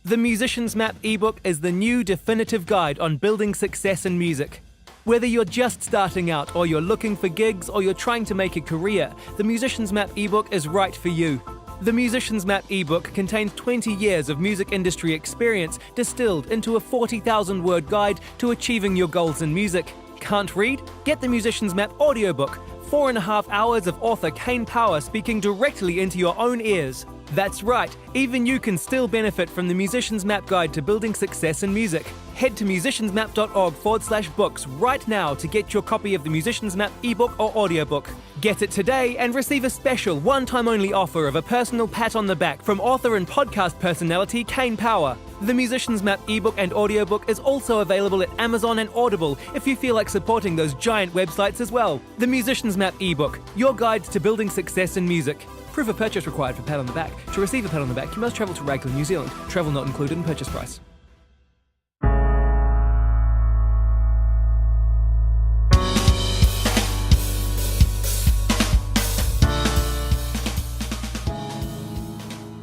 The Musician's Map ebook is the new definitive guide on building success in music. Whether you're just starting out, or you're looking for gigs, or you're trying to make a career, the Musician's Map ebook is right for you. The Musician's Map ebook contains 20 years of music industry experience distilled into a 40,000-word guide to achieving your goals in music. Can't read? Get the Musician's Map audiobook. 4.5 hours of author Kane Power speaking directly into your own ears. That's right, even you can still benefit from the Musician's Map guide to building success in music. Head to musiciansmap.org/books right now to get your copy of the Musician's Map ebook or audiobook. Get it today and receive a special one-time only offer of a personal pat on the back from author and podcast personality Kane Power. The Musician's Map ebook and audiobook is also available at Amazon and Audible if you feel like supporting those giant websites as well. The Musician's Map ebook, your guide to building success in music. Proof of purchase required for pat on the back. To receive a pat on the back, you must travel to Raglan, New Zealand. Travel not included in purchase price.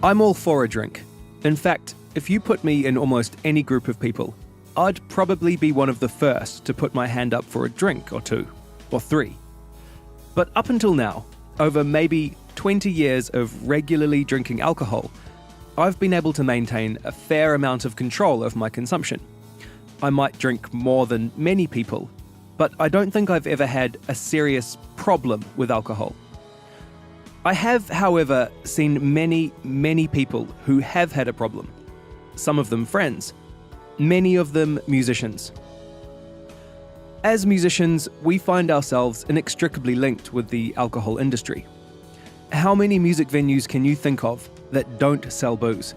I'm all for a drink. In fact, if you put me in almost any group of people, I'd probably be one of the first to put my hand up for a drink or two, or three. But up until now, over maybe 20 years of regularly drinking alcohol, I've been able to maintain a fair amount of control of my consumption. I might drink more than many people, but I don't think I've ever had a serious problem with alcohol. I have, however, seen many people who have had a problem. Some of them friends, many of them musicians. As musicians, we find ourselves inextricably linked with the alcohol industry. How many music venues can you think of that don't sell booze?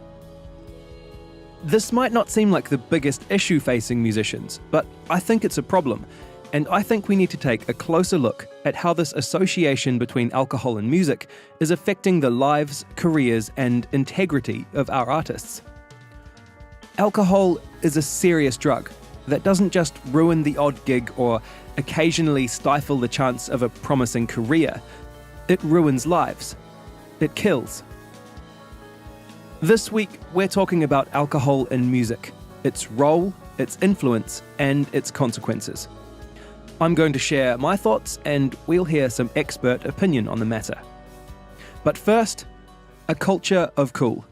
This might not seem like the biggest issue facing musicians, but I think it's a problem, and I think we need to take a closer look at how this association between alcohol and music is affecting the lives, careers, and integrity of our artists. Alcohol is a serious drug that doesn't just ruin the odd gig or occasionally stifle the chance of a promising career. It ruins lives. It kills. This week, we're talking about alcohol in music, its role, its influence, and its consequences. I'm going to share my thoughts, and we'll hear some expert opinion on the matter. But first, a culture of cool.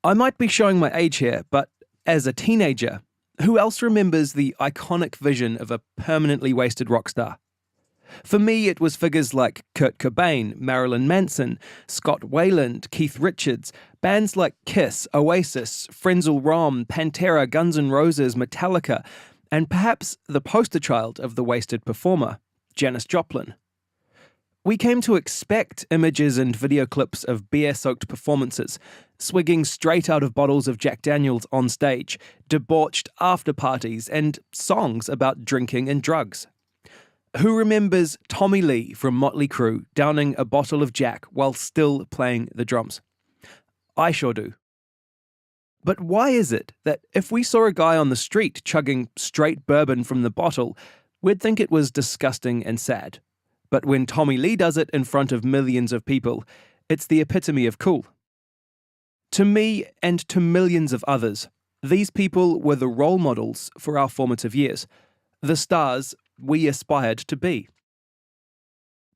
I might be showing my age here, but as a teenager, who else remembers the iconic vision of a permanently wasted rock star? For me, it was figures like Kurt Cobain, Marilyn Manson, Scott Weiland, Keith Richards, bands like Kiss, Oasis, Frenzal Rhomb, Pantera, Guns N' Roses, Metallica, and perhaps the poster child of the wasted performer, Janis Joplin. We came to expect images and video clips of beer-soaked performances, swigging straight out of bottles of Jack Daniels on stage, debauched after-parties, and songs about drinking and drugs. Who remembers Tommy Lee from Motley Crue downing a bottle of Jack while still playing the drums? I sure do. But why is it that if we saw a guy on the street chugging straight bourbon from the bottle, we'd think it was disgusting and sad? But when Tommy Lee does it in front of millions of people, it's the epitome of cool. To me and to millions of others, these people were the role models for our formative years, the stars we aspired to be.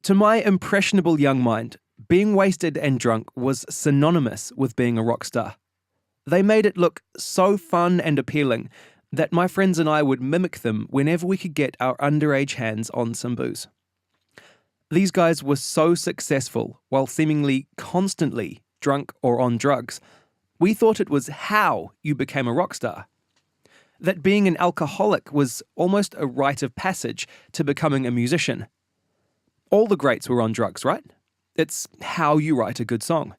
To my impressionable young mind, being wasted and drunk was synonymous with being a rock star. They made it look so fun and appealing that my friends and I would mimic them whenever we could get our underage hands on some booze. These guys were so successful while seemingly constantly drunk or on drugs, we thought it was how you became a rock star. That being an alcoholic was almost a rite of passage to becoming a musician. All the greats were on drugs, right? It's how you write a good song.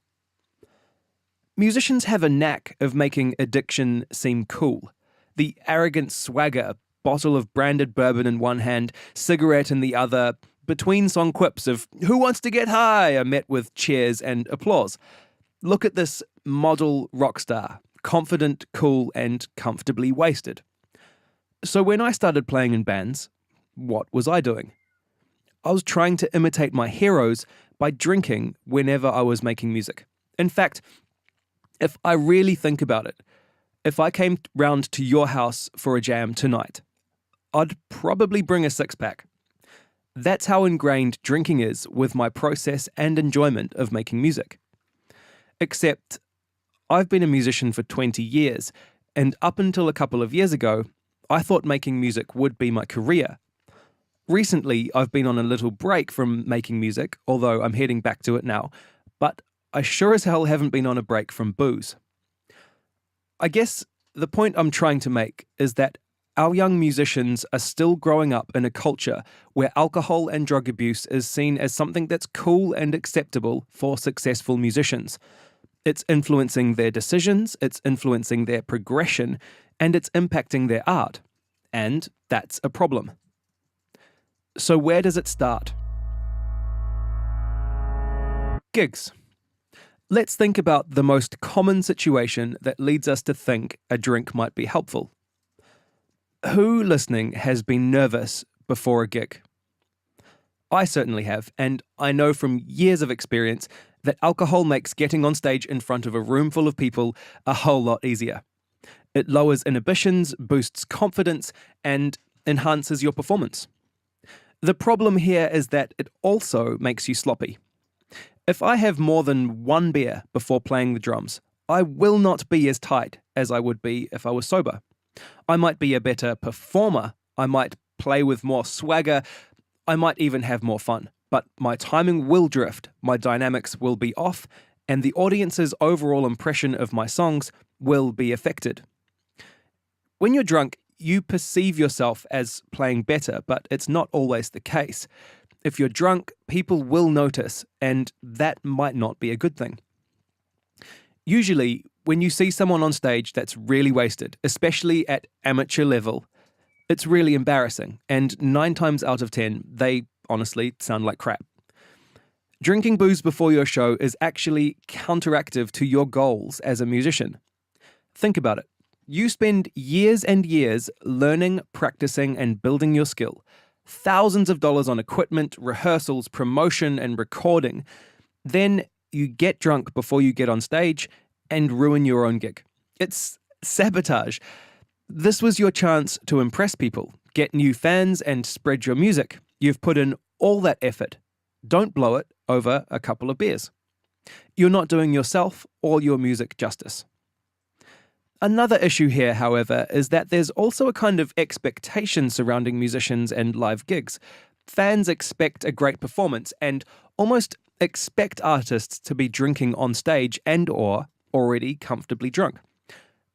Musicians have a knack of making addiction seem cool. The arrogant swagger, bottle of branded bourbon in one hand, cigarette in the other, between song quips of "Who wants to get high?" are met with cheers and applause. Look at this model rock star, confident, cool, and comfortably wasted. So when I started playing in bands, what was I doing? I was trying to imitate my heroes by drinking whenever I was making music. In fact, If I really think about it, if I came round to your house for a jam tonight, I'd probably bring a six-pack. That's how ingrained drinking is with my process and enjoyment of making music. Except, I've been a musician for 20 years, and up until a couple of years ago, I thought making music would be my career. Recently, I've been on a little break from making music, although I'm heading back to it now, but I sure as hell haven't been on a break from booze. I guess the point I'm trying to make is that our young musicians are still growing up in a culture where alcohol and drug abuse is seen as something that's cool and acceptable for successful musicians. It's influencing their decisions, it's influencing their progression, and it's impacting their art. And that's a problem. So where does it start? Gigs. Let's think about the most common situation that leads us to think a drink might be helpful. Who listening has been nervous before a gig? I certainly have, and I know from years of experience that alcohol makes getting on stage in front of a room full of people a whole lot easier. It lowers inhibitions, boosts confidence, and enhances your performance. The problem here is that it also makes you sloppy. If I have more than one beer before playing the drums, I will not be as tight as I would be if I was sober. I might be a better performer, I might play with more swagger, I might even have more fun, but my timing will drift, my dynamics will be off, and the audience's overall impression of my songs will be affected. When you're drunk, you perceive yourself as playing better, but it's not always the case. If you're drunk, people will notice, and that might not be a good thing. Usually, when you see someone on stage that's really wasted, especially at amateur level, it's really embarrassing, and 9 times out of 10, they honestly sound like crap. Drinking booze before your show is actually counteractive to your goals as a musician. Think about it. You spend years and years learning, practicing, and building your skill. Thousands of dollars on equipment, rehearsals, promotion, and recording. Then you get drunk before you get on stage and ruin your own gig. It's sabotage. This was your chance to impress people, get new fans, and spread your music. You've put in all that effort. Don't blow it over a couple of beers. You're not doing yourself or your music justice. Another issue here, however, is that there's also a kind of expectation surrounding musicians and live gigs. Fans expect a great performance and almost expect artists to be drinking on stage and/or already comfortably drunk.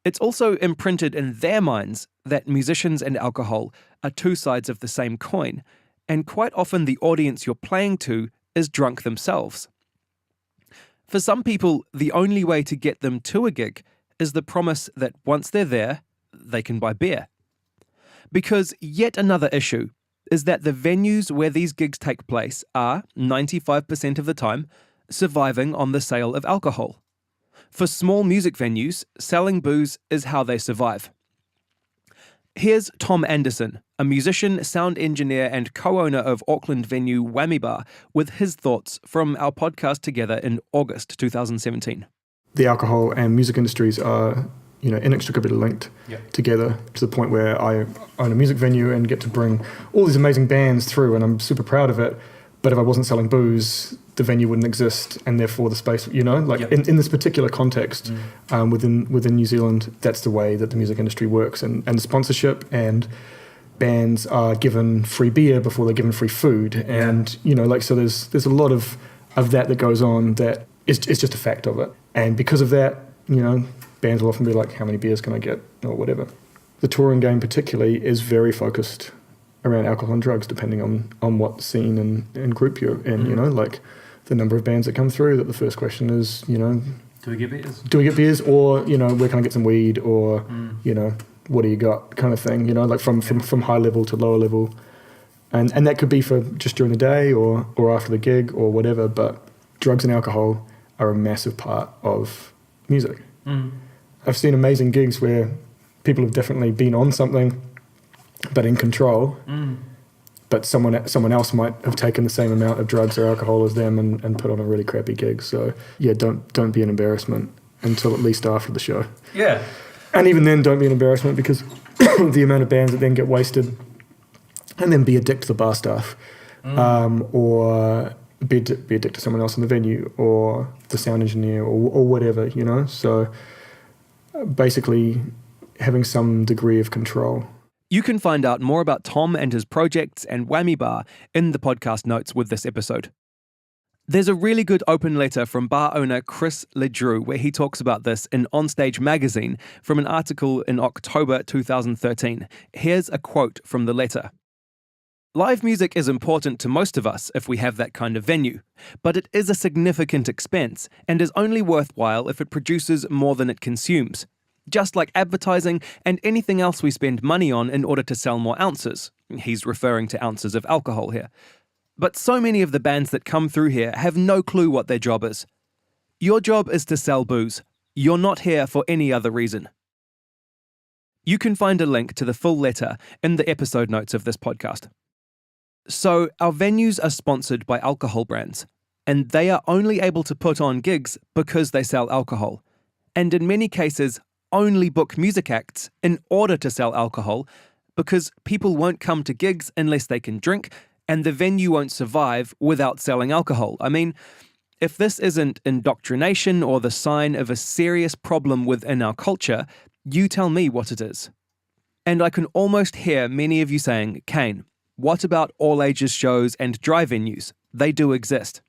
It's also imprinted in their minds that musicians and alcohol are two sides of the same coin, and quite often the audience you're playing to is drunk themselves. For some people, the only way to get them to a gig is the promise that once they're there, they can buy beer. Because yet another issue is that the venues where these gigs take place are, 95% of the time, surviving on the sale of alcohol. For small music venues, selling booze is how they survive. Here's Tom Anderson, a musician, sound engineer, and co-owner of Auckland venue Whammy Bar, with his thoughts from our podcast together in August 2017. The alcohol and music industries are, inextricably linked together to the point where I own a music venue and get to bring all these amazing bands through, and I'm super proud of it. But if I wasn't selling booze, the venue wouldn't exist, and therefore the space, in this particular context, within New Zealand, that's the way that the music industry works, and sponsorship and bands are given free beer before they're given free food, and so there's a lot of that goes on that is just a fact of it, and because of that, bands will often be like, how many beers can I get, or whatever. The touring game particularly is very focused around alcohol and drugs, depending on what scene and group you're in, the number of bands that come through, that the first question is, do we get beers? Do we get beers? Or, where can I get some weed? Or, what do you got? Kind of thing, from high level to lower level. And that could be for just during the day or after the gig or whatever, but drugs and alcohol are a massive part of music. I've seen amazing gigs where people have definitely been on something, but in control, but someone else might have taken the same amount of drugs or alcohol as them and put on a really crappy gig. So yeah, don't be an embarrassment. until at least after the show. Yeah. And even then, don't be an embarrassment, because the amount of bands that then get wasted and then be a dick to the bar staff, or be a dick to someone else in the venue, or the sound engineer, or whatever, you know? So basically having some degree of control. You can find out more about Tom and his projects and Whammy Bar in the podcast notes with this episode. There's a really good open letter from bar owner Chris Ledrew where he talks about this in Onstage magazine from an article in October 2013. Here's a quote from the letter. Live music is important to most of us if we have that kind of venue, but it is a significant expense and is only worthwhile if it produces more than it consumes. Just like advertising and anything else we spend money on in order to sell more ounces. He's referring to ounces of alcohol here. But so many of the bands that come through here have no clue what their job is. Your job is to sell booze. You're not here for any other reason. You can find a link to the full letter in the episode notes of this podcast. So, our venues are sponsored by alcohol brands, and they are only able to put on gigs because they sell alcohol, and in many cases, only book music acts in order to sell alcohol, because people won't come to gigs unless they can drink, and the venue won't survive without selling alcohol. I mean, if this isn't indoctrination or the sign of a serious problem within our culture, you tell me what it is. And I can almost hear many of you saying, Kane, what about all ages shows and dry venues? They do exist.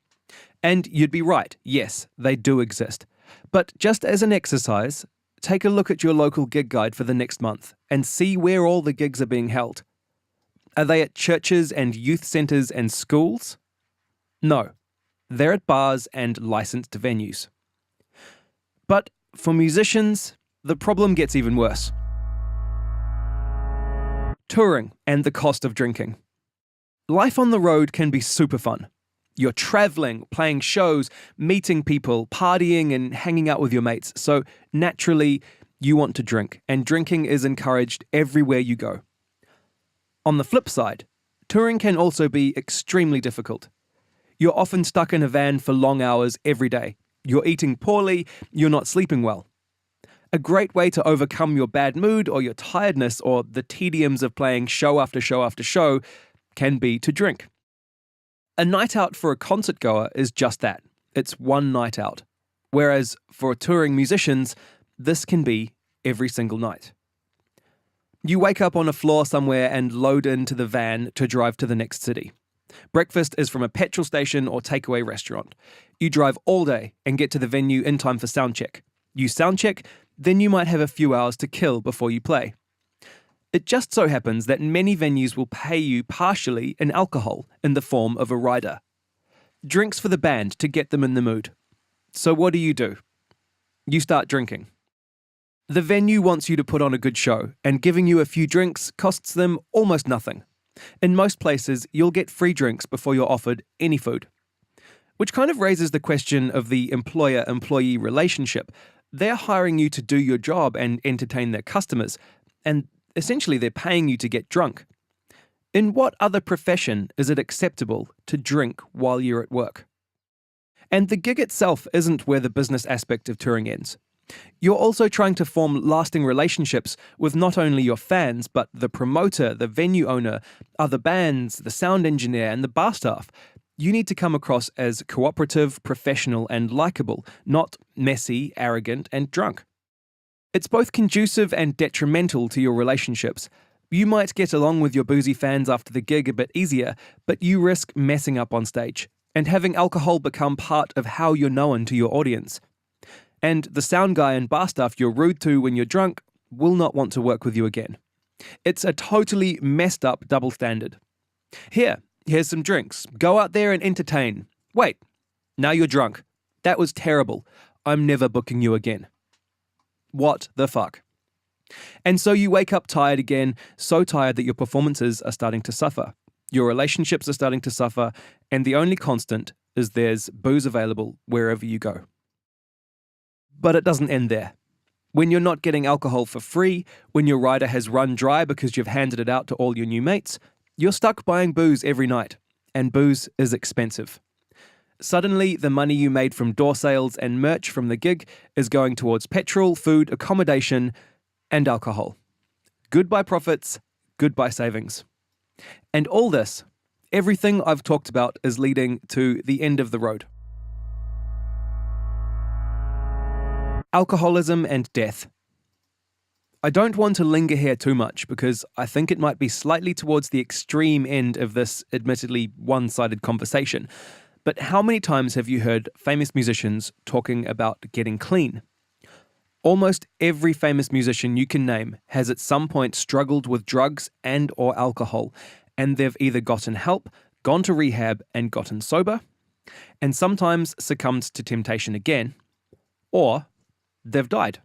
And you'd be right, yes, they do exist. But just as an exercise, take a look at your local gig guide for the next month and see where all the gigs are being held. Are they at churches and youth centres and schools? No, they're at bars and licensed venues. But for musicians, the problem gets even worse. Touring and the cost of drinking. Life on the road can be super fun. You're travelling, playing shows, meeting people, partying and hanging out with your mates. So naturally, you want to drink, and drinking is encouraged everywhere you go. On the flip side, touring can also be extremely difficult. You're often stuck in a van for long hours every day. You're eating poorly, you're not sleeping well. A great way to overcome your bad mood or your tiredness or the tediums of playing show after show after show can be to drink. A night out for a concert goer is just that. It's one night out. Whereas for touring musicians, this can be every single night. You wake up on a floor somewhere and load into the van to drive to the next city. Breakfast is from a petrol station or takeaway restaurant. You drive all day and get to the venue in time for soundcheck. You soundcheck, then you might have a few hours to kill before you play. It just so happens that many venues will pay you partially in alcohol in the form of a rider. Drinks for the band to get them in the mood. So what do? You start drinking. The venue wants you to put on a good show, and giving you a few drinks costs them almost nothing. In most places, you'll get free drinks before you're offered any food. Which kind of raises the question of the employer-employee relationship. They're hiring you to do your job and entertain their customers, and essentially they're paying you to get drunk. In what other profession is it acceptable to drink while you're at work? And the gig itself isn't where the business aspect of touring ends. You're also trying to form lasting relationships with not only your fans, but the promoter, the venue owner, other bands, the sound engineer, and the bar staff. You need to come across as cooperative, professional, and likable, not messy, arrogant, and drunk. It's both conducive and detrimental to your relationships. You might get along with your boozy fans after the gig a bit easier, but you risk messing up on stage and having alcohol become part of how you're known to your audience. And the sound guy and bar staff you're rude to when you're drunk will not want to work with you again. It's a totally messed up double standard. Here's some drinks. Go out there and entertain. Wait, now you're drunk. That was terrible. I'm never booking you again. What the fuck? And so you wake up tired again, so tired that your performances are starting to suffer. Your relationships are starting to suffer, and the only constant is there's booze available wherever you go. But it doesn't end there. When you're not getting alcohol for free, when your rider has run dry because you've handed it out to all your new mates, you're stuck buying booze every night, and booze is expensive. Suddenly, the money you made from door sales and merch from the gig is going towards petrol, food, accommodation, and alcohol. Goodbye profits, goodbye savings. And all this, everything I've talked about, is leading to the end of the road. Alcoholism and death. I don't want to linger here too much because I think it might be slightly towards the extreme end of this admittedly one-sided conversation. But how many times have you heard famous musicians talking about getting clean? Almost every famous musician you can name has at some point struggled with drugs and or alcohol, and they've either gotten help, gone to rehab and gotten sober, and sometimes succumbed to temptation again, or they've died.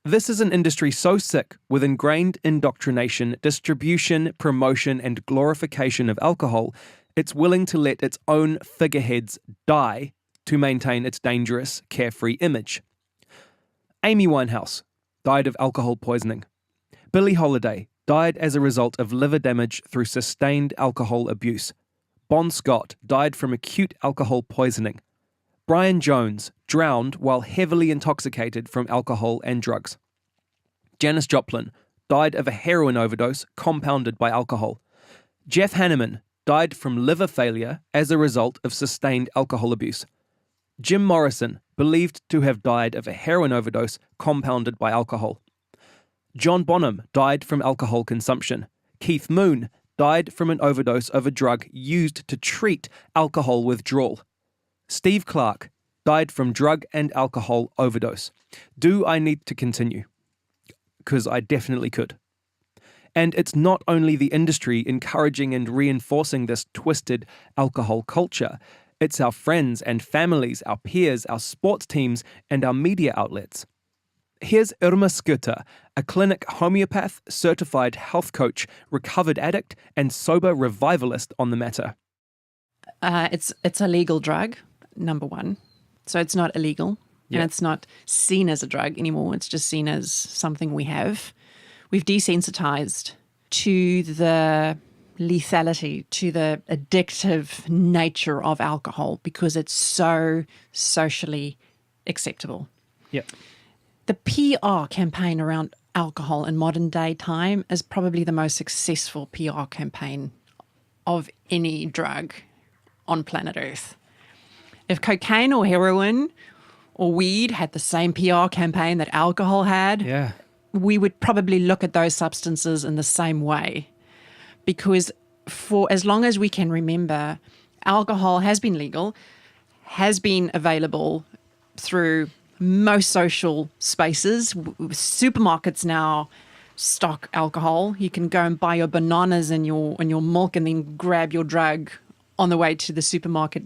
This is an industry so sick with ingrained indoctrination, distribution, promotion, and glorification of alcohol, it's willing to let its own figureheads die to maintain its dangerous, carefree image. Amy Winehouse died of alcohol poisoning. Billie Holiday died as a result of liver damage through sustained alcohol abuse. Bon Scott died from acute alcohol poisoning. Brian Jones drowned while heavily intoxicated from alcohol and drugs. Janis Joplin died of a heroin overdose compounded by alcohol. Jeff Hanneman died from liver failure as a result of sustained alcohol abuse. Jim Morrison believed to have died of a heroin overdose compounded by alcohol. John Bonham died from alcohol consumption. Keith Moon died from an overdose of a drug used to treat alcohol withdrawal. Steve Clark died from drug and alcohol overdose. Do I need to continue? Because I definitely could. And it's not only the industry encouraging and reinforcing this twisted alcohol culture, it's our friends and families, our peers, our sports teams, and our media outlets. Here's Irma Schutte, a clinic homeopath, certified health coach, recovered addict, and sober revivalist on the matter. It's a legal drug, number one. So it's not illegal. Yeah. And it's not seen as a drug anymore. It's just seen as something we have. We've desensitized to the lethality, to the addictive nature of alcohol because it's so socially acceptable. Yeah. The PR campaign around alcohol in modern day time is probably the most successful PR campaign of any drug on planet Earth. If cocaine or heroin or weed had the same PR campaign that alcohol had, we would probably look at those substances in the same way. Because for as long as we can remember, alcohol has been legal, has been available through most social spaces. Supermarkets now stock alcohol. You can go and buy your bananas and your milk and then grab your drug on the way to the supermarket,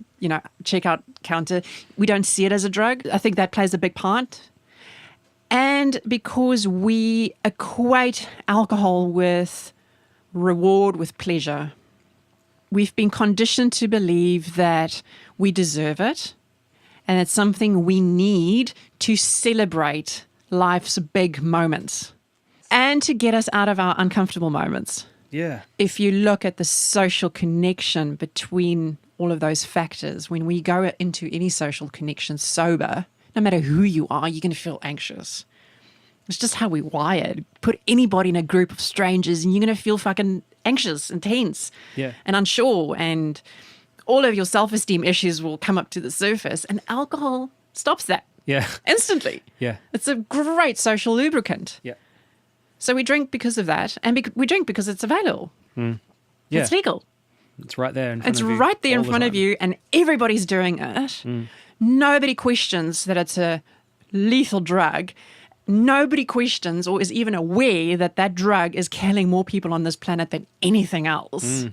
checkout counter. We don't see it as a drug. I think that plays a big part. And because we equate alcohol with reward, with pleasure, we've been conditioned to believe that we deserve it and it's something we need to celebrate life's big moments and to get us out of our uncomfortable moments. Yeah. If you look at the social connection between all of those factors, when we go into any social connection sober, no matter who you are, you're going to feel anxious. It's just how we're wired. Put anybody in a group of strangers and you're going to feel fucking anxious and tense and unsure, and all of your self-esteem issues will come up to the surface, and alcohol stops that instantly. Yeah. It's a great social lubricant. Yeah. So we drink because of that, and we drink because it's available. Yeah. It's legal. It's right there in front It's of you. right there in all the front of time. you, and everybody's doing it. Nobody questions that it's a lethal drug. Nobody questions or is even aware that that drug is killing more people on this planet than anything else.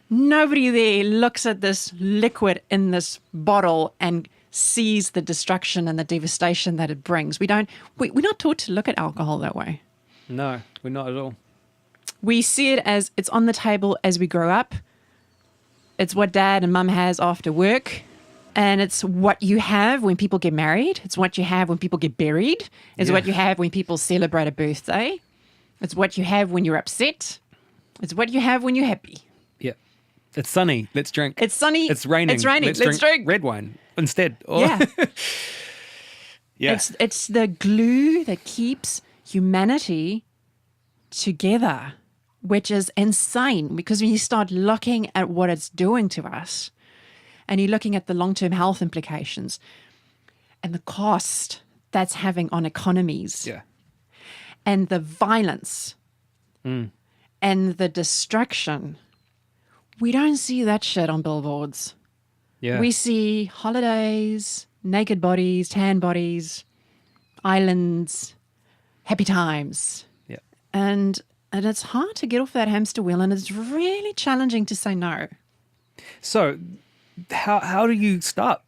Nobody there looks at this liquid in this bottle and sees the destruction and the devastation that it brings. We're not taught to look at alcohol that way. No, we're not at all. We see it as it's on the table as we grow up. It's what dad and mum has after work. And it's what you have when people get married. It's what you have when people get buried. It's what you have when people celebrate a birthday. It's what you have when you're upset. It's what you have when you're happy. Yeah. It's sunny. Let's drink. It's sunny. It's raining. It's raining. Let's drink red wine instead. Or, Yeah. yeah. It's the glue that keeps humanity together, which is insane, because when you start looking at what it's doing to us and you're looking at the long-term health implications and the cost that's having on economies Yeah. and the violence and the destruction, we don't see that shit on billboards. Yeah. We see holidays, naked bodies, tan bodies, islands, happy times. Yeah. And it's hard to get off that hamster wheel, and it's really challenging to say no. So, how do you start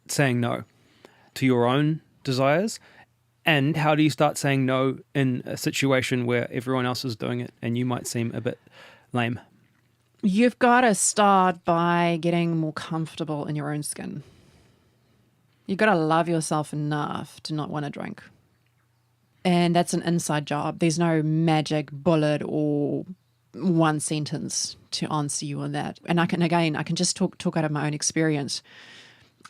saying no to your own desires? And how do you start saying no in a situation where everyone else is doing it and you might seem a bit lame? You've got to start by getting more comfortable in your own skin. You've got to love yourself enough to not want to drink. And that's an inside job. There's no magic bullet or one sentence to answer you on that. And I can just talk out of my own experience.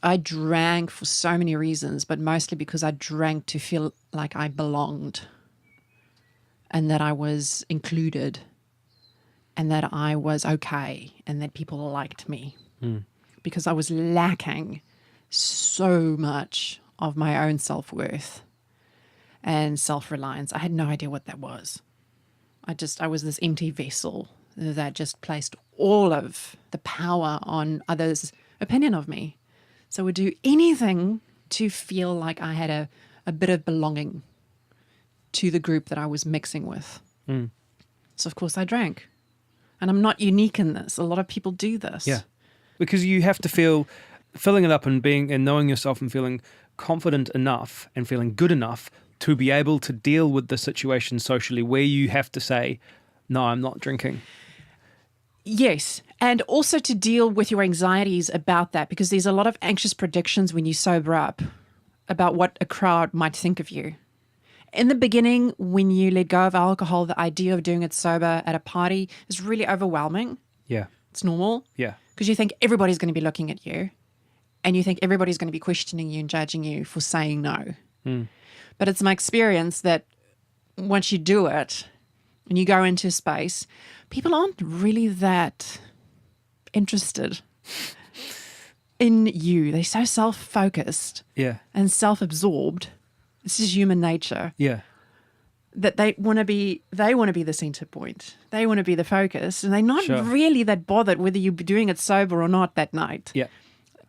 I drank for so many reasons, but mostly because I drank to feel like I belonged and that I was included and that I was okay and that people liked me. Because I was lacking so much of my own self-worth and self-reliance. I had no idea what that was. I was this empty vessel that just placed all of the power on others' opinion of me. So I would do anything to feel like I had a bit of belonging to the group that I was mixing with. So of course I drank. And I'm not unique in this. A lot of people do this. Yeah. Because you have to filling it up and knowing yourself and feeling confident enough and feeling good enough to be able to deal with the situation socially where you have to say, no, I'm not drinking. Yes, and also to deal with your anxieties about that, because there's a lot of anxious predictions when you sober up about what a crowd might think of you. In the beginning, when you let go of alcohol, the idea of doing it sober at a party is really overwhelming. Yeah. It's normal. Yeah. Because you think everybody's going to be looking at you and you think everybody's going to be questioning you and judging you for saying no. But it's my experience that once you do it and you go into space, people aren't really that interested in you. They're so self-focused Yeah. and self-absorbed. This is human nature. Yeah. That they want to be the center point. They want to be the focus, and they're not Sure. really that bothered whether you're doing it sober or not that night. Yeah.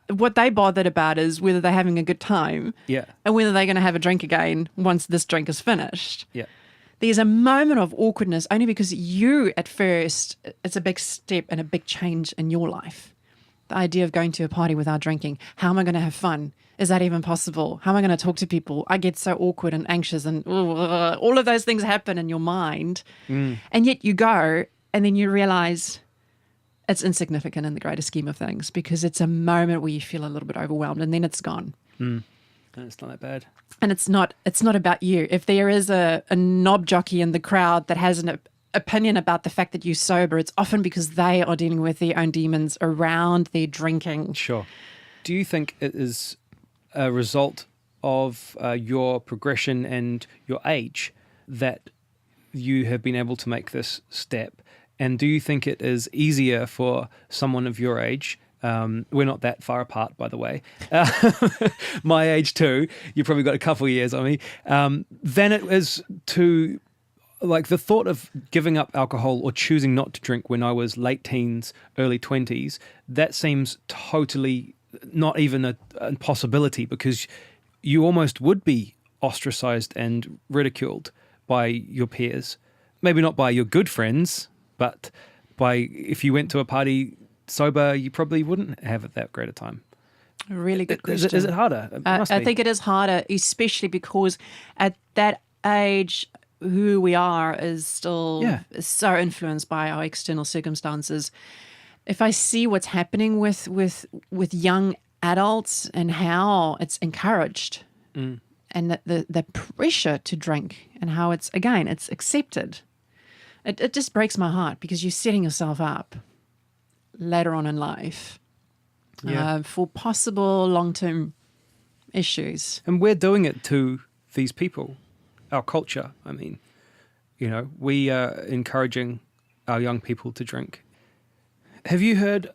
What they bothered about is whether they're having a good time Yeah. and whether they're going to have a drink again once this drink is finished. Yeah. There's a moment of awkwardness only because you, at first, it's a big step and a big change in your life. The idea of going to a party without drinking. How am I going to have fun? Is that even possible? How am I going to talk to people? I get so awkward and anxious and all of those things happen in your mind. And yet you go and then you realize it's insignificant in the greater scheme of things because it's a moment where you feel a little bit overwhelmed and then it's gone. And it's not that bad. And it's not about you. If there is a knob jockey in the crowd that has an opinion about the fact that you're sober, it's often because they are dealing with their own demons around their drinking. Sure. Do you think it is a result of your progression and your age that you have been able to make this step? And do you think it is easier for someone of your age? We're not that far apart, by the way. My age too. You probably got a couple of years on me. Than it is to, like, the thought of giving up alcohol or choosing not to drink when I was late teens, early 20s, that seems totally not even a possibility because you almost would be ostracized and ridiculed by your peers. Maybe not by your good friends, but by if you went to a party sober, you probably wouldn't have it that great a time. A really good question. Is it harder? It must I be. think it is harder, especially because at that age, who we are is still so influenced by our external circumstances. If I see what's happening with young adults and how it's encouraged and the pressure to drink and how it's accepted, it just breaks my heart because you're setting yourself up later on in life Yeah. for possible long-term issues. And we're doing it to these people, our culture. I mean, we are encouraging our young people to drink. Have you heard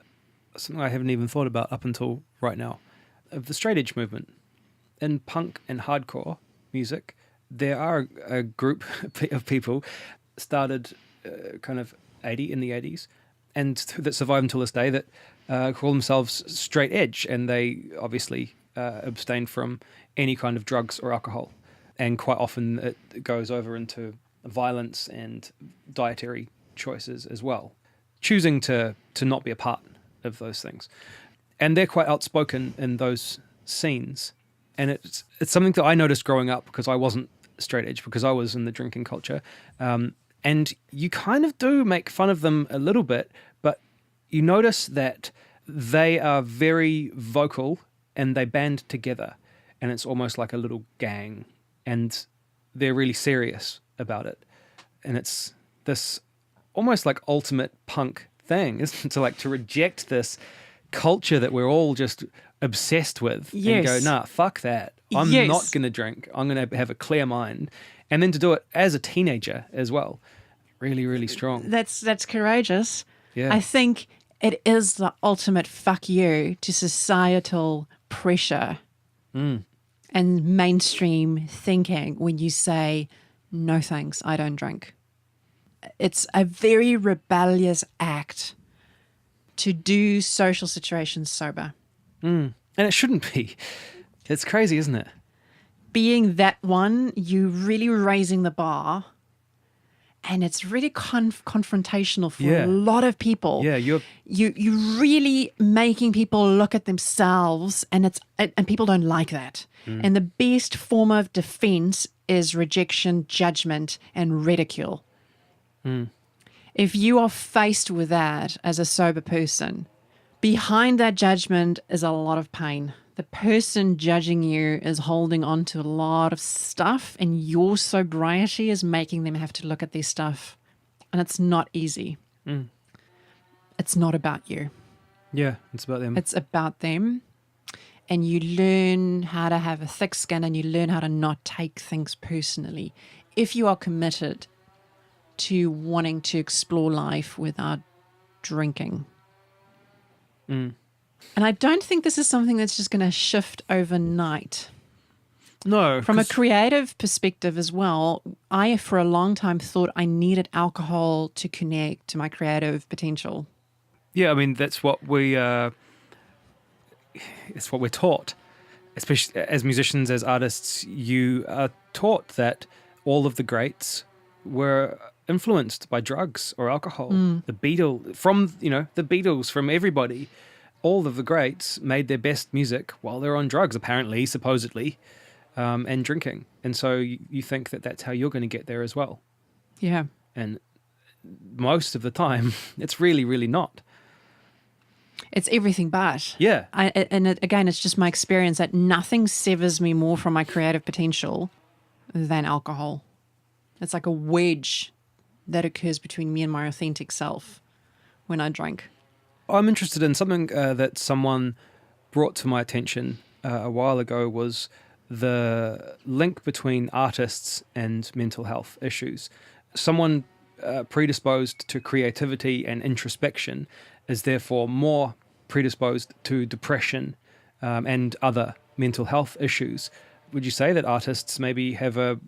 something I haven't even thought about up until right now, of the straight edge movement? In punk and hardcore music, there are a group of people started kind of in the 80s and that survive until this day that call themselves straight edge, and they obviously abstain from any kind of drugs or alcohol, and quite often it goes over into violence and dietary choices as well, choosing to not be a part of those things. And they're quite outspoken in those scenes. And it's something that I noticed growing up, because I wasn't straight edge, because I was in the drinking culture. And you kind of do make fun of them a little bit, but you notice that they are very vocal and they band together. And it's almost like a little gang. And they're really serious about it. And it's this almost like ultimate punk thing, isn't it? To reject this culture that we're all just obsessed with, and go, nah, fuck that. I'm not going to drink. I'm going to have a clear mind. And then to do it as a teenager as well. Really, really strong. That's courageous. Yeah. I think it is the ultimate fuck you to societal pressure and mainstream thinking when you say, no thanks, I don't drink. It's a very rebellious act to do social situations sober. And it shouldn't be. It's crazy, isn't it? Being that one, you really raising the bar, and it's really confrontational for a lot of people. Yeah, you're really making people look at themselves, and people don't like that. And the best form of defense is rejection, judgment, and ridicule. If you are faced with that as a sober person, behind that judgment is a lot of pain. The person judging you is holding on to a lot of stuff, and your sobriety is making them have to look at their stuff. And it's not easy. It's not about you. Yeah, it's about them. It's about them. And you learn how to have a thick skin, and you learn how to not take things personally. If you are committed to wanting to explore life without drinking. And I don't think this is something that's just going to shift overnight. No. From a creative perspective as well, I, for a long time, thought I needed alcohol to connect to my creative potential. Yeah, I mean, that's what we're taught. Especially as musicians, as artists, you are taught that all of the greats were influenced by drugs or alcohol. The Beatles, from everybody, all of the greats made their best music while they're on drugs, apparently, supposedly, and drinking. And so you think that that's how you're going to get there as well. Yeah. And most of the time, it's really, really not. It's everything but. Yeah. Again, it's just my experience that nothing severs me more from my creative potential than alcohol. It's like a wedge that occurs between me and my authentic self when I drink. I'm interested in something that someone brought to my attention a while ago, was the link between artists and mental health issues. Someone predisposed to creativity and introspection is therefore more predisposed to depression and other mental health issues. Would you say that artists maybe have a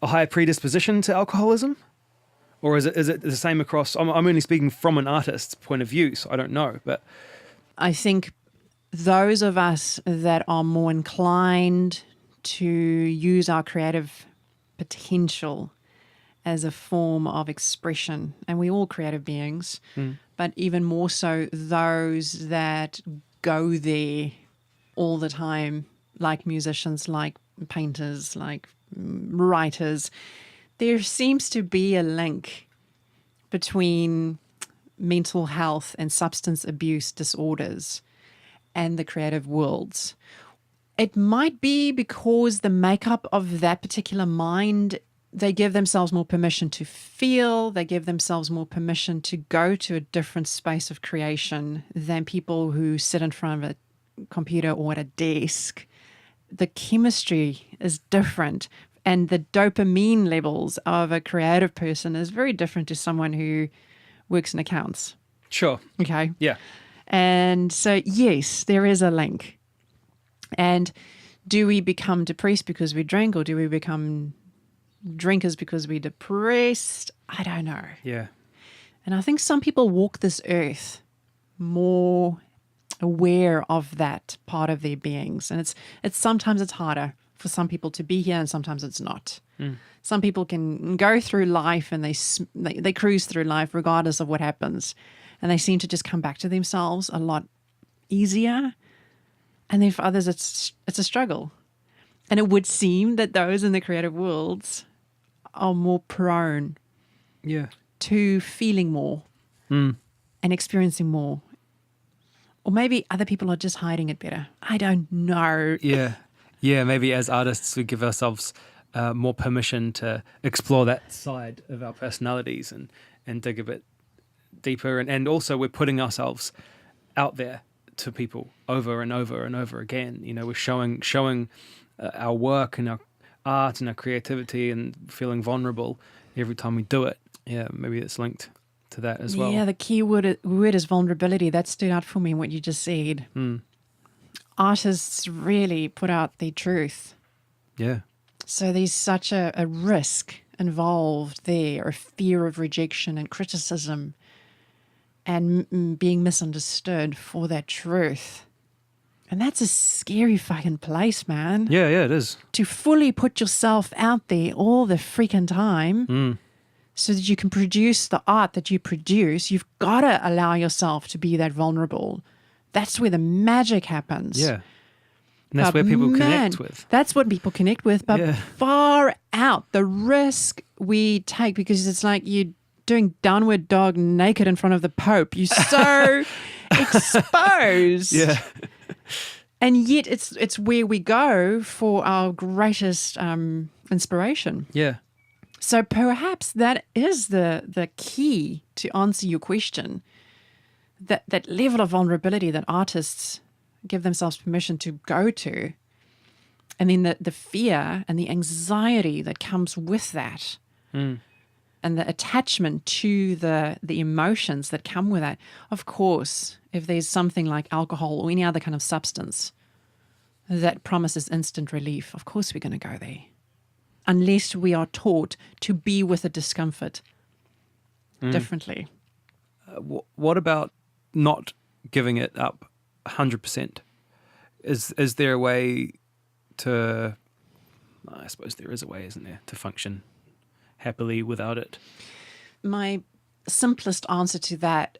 higher predisposition to alcoholism? Or is it the same across? I'm only speaking from an artist's point of view, so I don't know. But I think those of us that are more inclined to use our creative potential as a form of expression, and we're all creative beings, but even more so those that go there all the time, like musicians, like painters, like writers, there seems to be a link between mental health and substance abuse disorders and the creative worlds. It might be because the makeup of that particular mind they give themselves more permission to feel. They give themselves more permission to go to a different space of creation than people who sit in front of a computer or at a desk. The chemistry is different, and the dopamine levels of a creative person is very different to someone who works in accounts. Sure. Okay. Yeah. And so, yes, there is a link. And do we become depressed because we drink, or do we become drinkers because we're depressed? I don't know. Yeah. And I think some people walk this earth more aware of that part of their beings. And it's sometimes it's harder for some people to be here, and sometimes it's not. Some people can go through life and they cruise through life regardless of what happens. And they seem to just come back to themselves a lot easier. And then for others, it's a struggle. And it would seem that those in the creative worlds are more prone to feeling more and experiencing more. Or maybe other people are just hiding it better. I don't know. Yeah. Yeah, maybe as artists we give ourselves more permission to explore that side of our personalities and dig a bit deeper. And also we're putting ourselves out there to people over and over and over again. You know, we're showing our work and our art and our creativity and feeling vulnerable every time we do it. Yeah, maybe it's linked to that as well. Yeah, the key word is vulnerability. That stood out for me, what you just said. Artists really put out their truth. Yeah. So there's such a risk involved there, a fear of rejection and criticism and being misunderstood for that truth. And that's a scary fucking place, man. Yeah, it is. To fully put yourself out there all the freaking time so that you can produce the art that you produce, you've got to allow yourself to be that vulnerable. That's where the magic happens. Yeah. And that's where people connect with. That's what people connect with. But far out, the risk we take, because it's like you're doing downward dog naked in front of the Pope. You're so exposed. Yeah. And yet it's where we go for our greatest inspiration. Yeah. So perhaps that is the key to answer your question. That level of vulnerability that artists give themselves permission to go to. And then the fear and the anxiety that comes with that. And the attachment to the emotions that come with that. Of course, if there's something like alcohol or any other kind of substance that promises instant relief, of course we're going to go there. Unless we are taught to be with the discomfort differently. What about not giving it up 100%? Is there a way to, I suppose there is a way, isn't there, to function happily without it? My simplest answer to that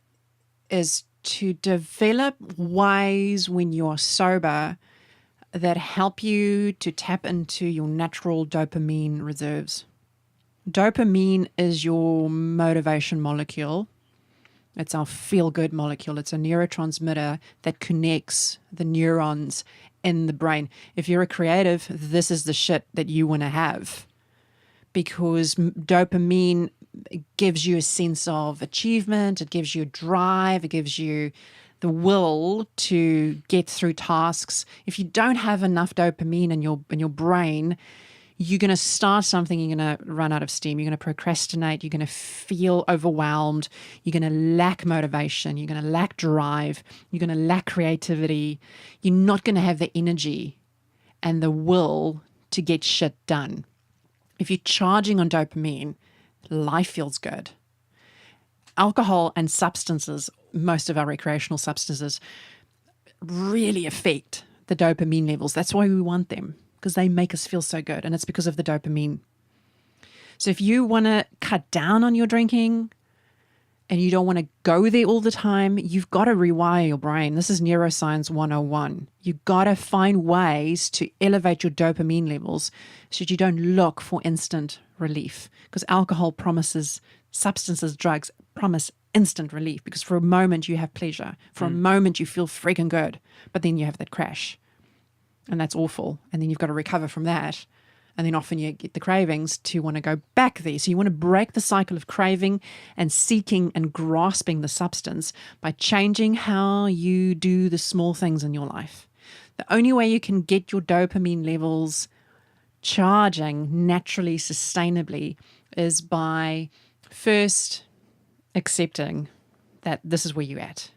is to develop ways when you're sober that help you to tap into your natural dopamine reserves. Dopamine is your motivation molecule. It's our feel-good molecule. It's a neurotransmitter that connects the neurons in the brain. If you're a creative, this is the shit that you want to have, because dopamine gives you a sense of achievement. It gives you a drive. It gives you the will to get through tasks. If you don't have enough dopamine in your brain, you're going to start something, you're going to run out of steam, you're going to procrastinate, you're going to feel overwhelmed, you're going to lack motivation, you're going to lack drive, you're going to lack creativity. You're not going to have the energy and the will to get shit done. If you're charging on dopamine, life feels good. Alcohol and substances, most of our recreational substances, really affect the dopamine levels. That's why we want them, because they make us feel so good, and it's because of the dopamine. So if you want to cut down on your drinking and you don't want to go there all the time, you've got to rewire your brain. This is neuroscience 101. You've got to find ways to elevate your dopamine levels so that you don't look for instant relief, because alcohol promises, substances, drugs promise instant relief, because for a moment you have pleasure. For a moment you feel freaking good, but then you have that crash. And that's awful. And then you've got to recover from that. And then often you get the cravings to want to go back there. So you want to break the cycle of craving and seeking and grasping the substance by changing how you do the small things in your life. The only way you can get your dopamine levels charging naturally, sustainably, is by first accepting that this is where you're at.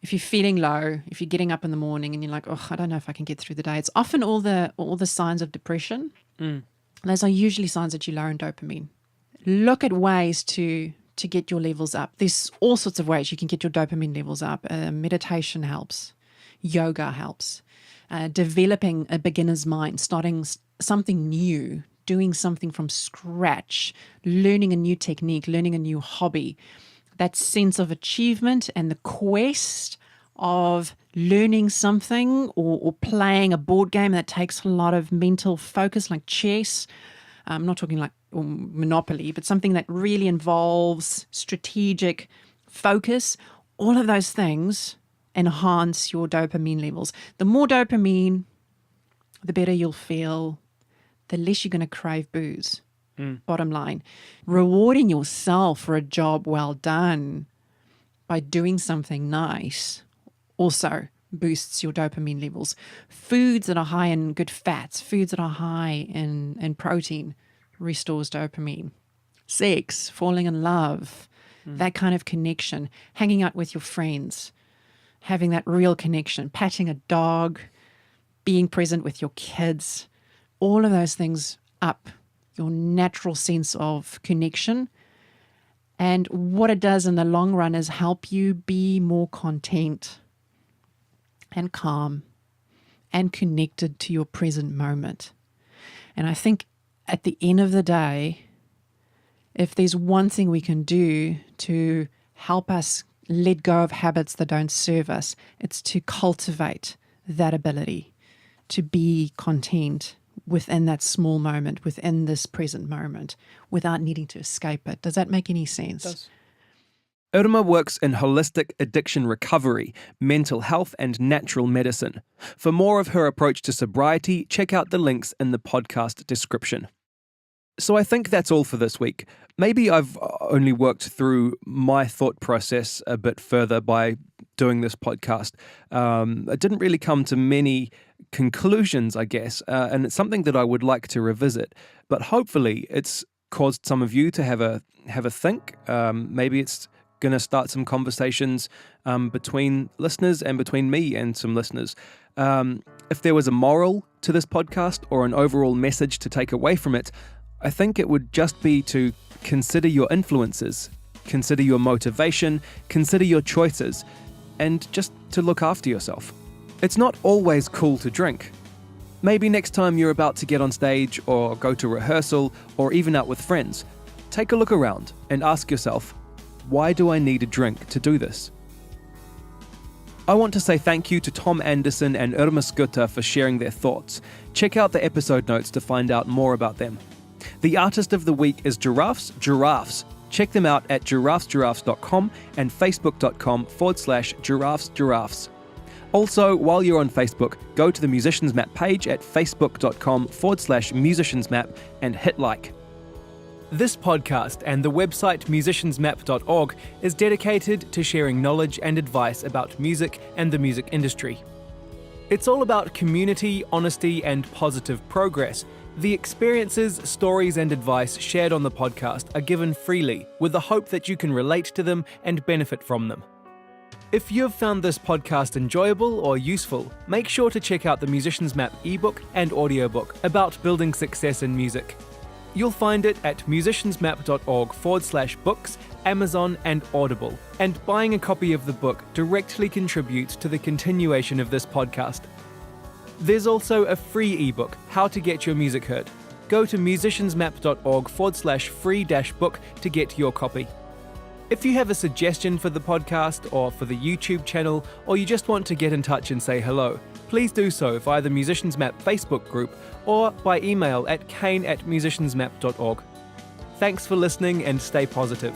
If you're feeling low, if you're getting up in the morning and you're like, oh, I don't know if I can get through the day, it's often all the signs of depression. Those are usually signs that you're low in dopamine. Look at ways to get your levels up. There's all sorts of ways you can get your dopamine levels up. Meditation helps. Yoga helps. Developing a beginner's mind, starting something new, doing something from scratch, learning a new technique, learning a new hobby. That sense of achievement and the quest of learning something or playing a board game that takes a lot of mental focus, like chess. I'm not talking like Monopoly, but something that really involves strategic focus. All of those things enhance your dopamine levels. The more dopamine, the better you'll feel, the less you're going to crave booze. Bottom line, rewarding yourself for a job well done by doing something nice also boosts your dopamine levels. Foods that are high in good fats, foods that are high in protein restores dopamine. Sex, falling in love, that kind of connection, hanging out with your friends, having that real connection, patting a dog, being present with your kids, all of those things up your natural sense of connection. And what it does in the long run is help you be more content and calm and connected to your present moment. And I think at the end of the day, if there's one thing we can do to help us let go of habits that don't serve us, it's to cultivate that ability to be content within that small moment, within this present moment, without needing to escape it. Does that make any sense? It does. Irma works in holistic addiction recovery, mental health, and natural medicine. For more of her approach to sobriety, check out the links in the podcast description. So I think that's all for this week. Maybe I've only worked through my thought process a bit further by doing this podcast. I didn't really come to many conclusions, I guess, and it's something that I would like to revisit. But hopefully it's caused some of you to have a think. Maybe it's going to start some conversations between listeners and between me and some listeners. If there was a moral to this podcast or an overall message to take away from it, I think it would just be to consider your influences, consider your motivation, consider your choices, and just to look after yourself. It's not always cool to drink. Maybe next time you're about to get on stage or go to rehearsal or even out with friends, take a look around and ask yourself, why do I need a drink to do this? I want to say thank you to Tom Anderson and Irma Schutte for sharing their thoughts. Check out the episode notes to find out more about them. The artist of the week is Giraffes. Check them out at giraffes.com and facebook.com/giraffes. Also, while you're on Facebook, go to the Musicians Map page at facebook.com/musiciansmap and hit like. This podcast and the website musiciansmap.org is dedicated to sharing knowledge and advice about music and the music industry. It's all about community, honesty, and positive progress. The experiences, stories, and advice shared on the podcast are given freely with the hope that you can relate to them and benefit from them. If you've found this podcast enjoyable or useful, make sure to check out the Musicians Map ebook and audiobook about building success in music. You'll find it at musiciansmap.org/books, Amazon, and Audible. And buying a copy of the book directly contributes to the continuation of this podcast. There's also a free ebook, How to Get Your Music Heard. Go to musiciansmap.org/free-book to get your copy. If you have a suggestion for the podcast or for the YouTube channel, or you just want to get in touch and say hello, please do so via the Musicians Map Facebook group or by email at kane@musiciansmap.org. Thanks for listening and stay positive.